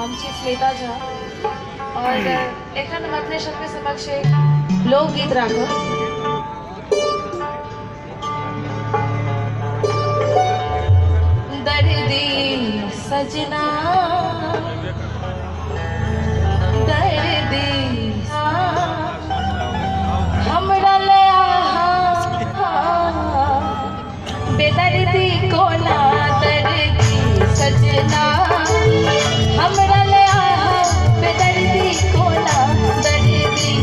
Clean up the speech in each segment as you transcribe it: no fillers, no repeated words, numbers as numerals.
हम छी स्मिता झा और एखन हम अपने सबके समक्ष लोकगीत राखब। दर्दी सजना दर्दी हमरा ले बेदर्दी को ना दर्दी सजना हमरा ले बेदर्दी को ना दर्दी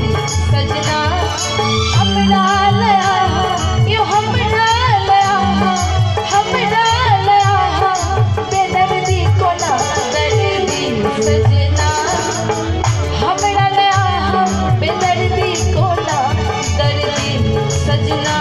सजना हमरा ले यो हमरा ले बेदर्दी को ना दर्दी सजना हमरा ले बेदर्दी को ना दर्दी सजना।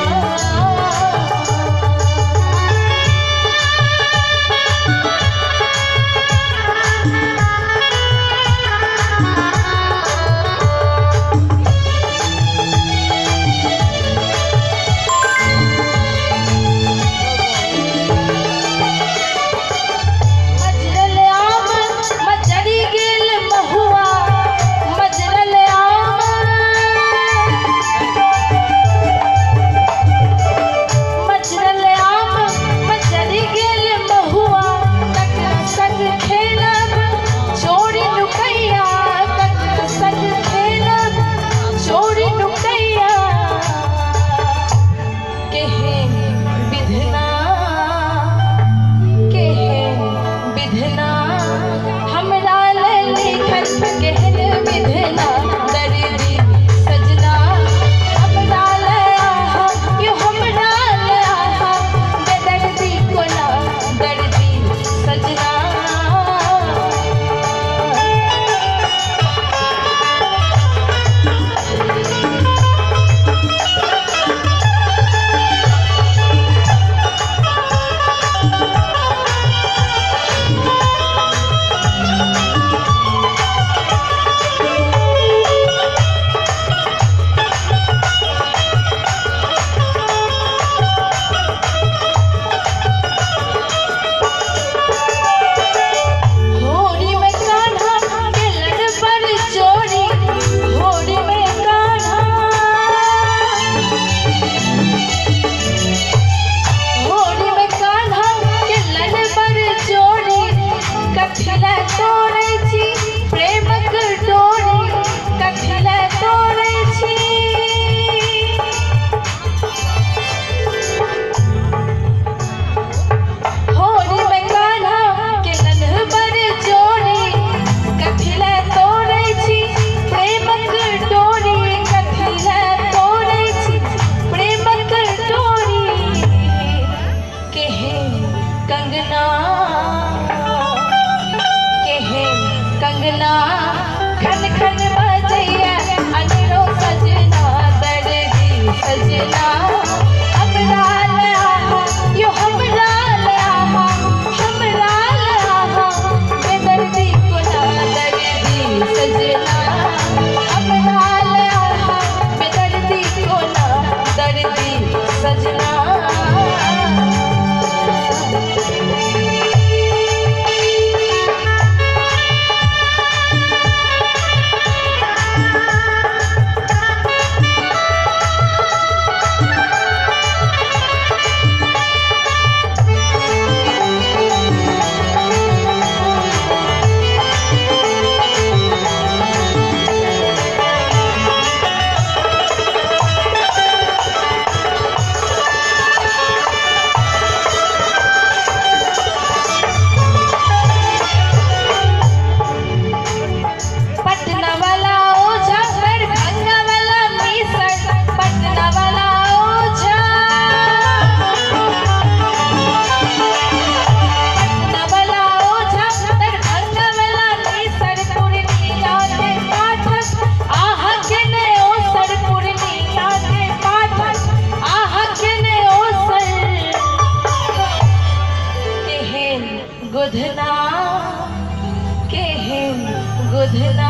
कंगना खन खन बजैया अनरो सजना दर्दी सजना हमरा ले यो हमरा ले बेदर्दी को ना दर्दी सजना हमरा ले बेदर्दी को ना दर्दी सजना। गुधना के गुधना